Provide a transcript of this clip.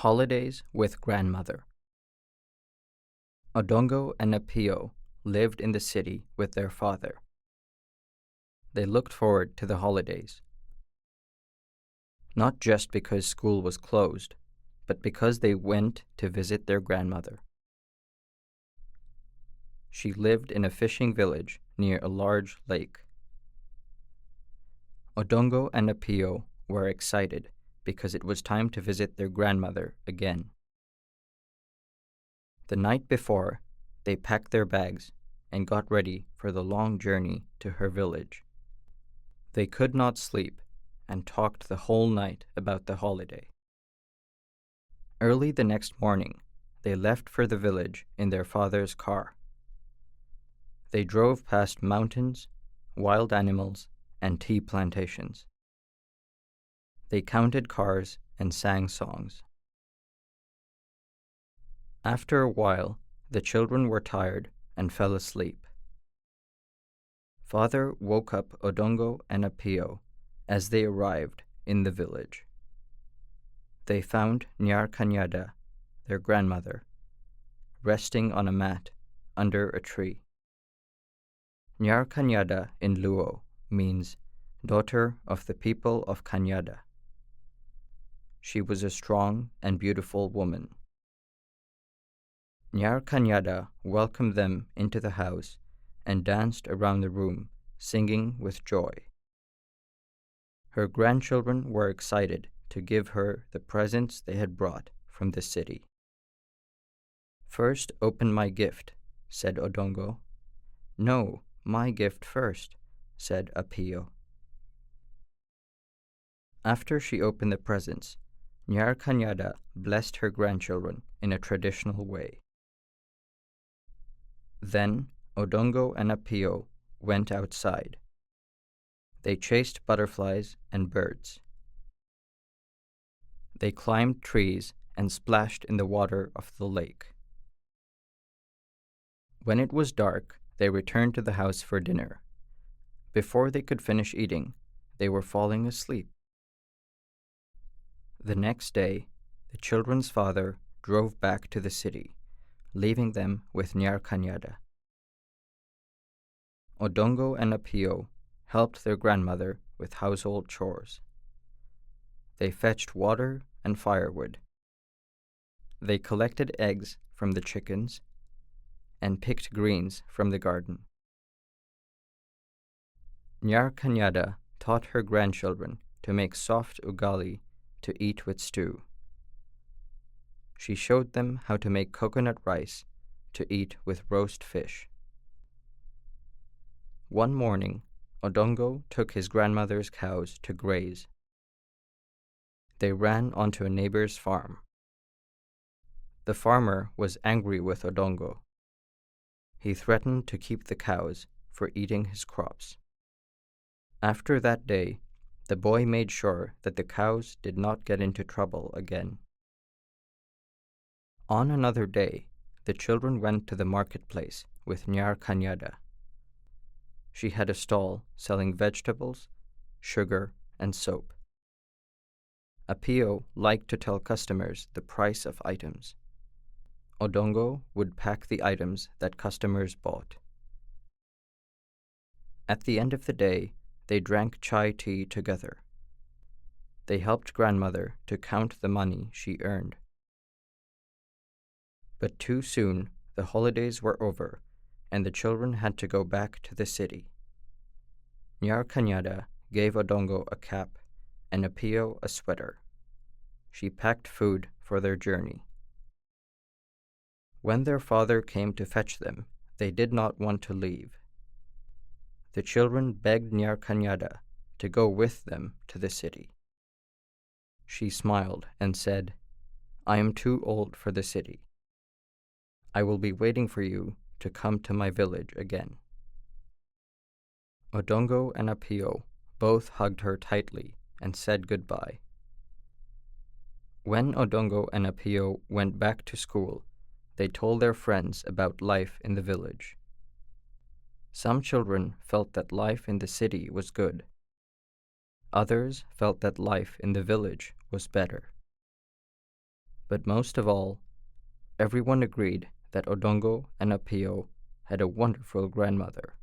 Holidays with Grandmother. Odongo and Apiyo lived in the city with their father. They looked forward to the holidays, not just because school was closed, but because they went to visit their grandmother. She lived in a fishing village near a large lake. Odongo and Apiyo were excited because it was time to visit their grandmother again. The night before, they packed their bags and got ready for the long journey to her village. They could not sleep and talked the whole night about the holiday. Early the next morning, they left for the village in their father's car. They drove past mountains, wild animals, and tea plantations. They counted cars and sang songs. After a while, the children were tired and fell asleep. Father woke up Odongo and Apiyo as they arrived in the village. They found Kanyada, their grandmother, resting on a mat under a tree. Kanyada in Luo means daughter of the people of Kanyada. She was a strong and beautiful woman. Kanyada welcomed them into the house and danced around the room, singing with joy. Her grandchildren were excited to give her the presents they had brought from the city. "First open my gift," said Odongo. "No, my gift first," said Apiyo. After she opened the presents, Kanyada blessed her grandchildren in a traditional way. Then Odongo and Apiyo went outside. They chased butterflies and birds. They climbed trees and splashed in the water of the lake. When it was dark, they returned to the house for dinner. Before they could finish eating, they were falling asleep. The next day, the children's father drove back to the city, leaving them with Kanyada. Odongo and Apiyo helped their grandmother with household chores. They fetched water and firewood. They collected eggs from the chickens and picked greens from the garden. Kanyada taught her grandchildren to make soft ugali to eat with stew. She showed them how to make coconut rice to eat with roast fish. One morning, Odongo took his grandmother's cows to graze. They ran onto a neighbor's farm. The farmer was angry with Odongo. He threatened to keep the cows for eating his crops. After that day, the boy made sure that the cows did not get into trouble again. On another day, the children went to the marketplace with Kanyada. She had a stall selling vegetables, sugar, and soap. Apiyo liked to tell customers the price of items. Odongo would pack the items that customers bought. At the end of the day, they drank chai tea together. They helped grandmother to count the money she earned. But too soon, the holidays were over, and the children had to go back to the city. Kanyada gave Odongo a cap and Apiyo a sweater. She packed food for their journey. When their father came to fetch them, they did not want to leave. The children begged Kanyada to go with them to the city. She smiled and said, "I am too old for the city. I will be waiting for you to come to my village again." Odongo and Apiyo both hugged her tightly and said goodbye. When Odongo and Apiyo went back to school, they told their friends about life in the village. Some children felt that life in the city was good. Others felt that life in the village was better. But most of all, everyone agreed that Odongo and Apiyo had a wonderful grandmother.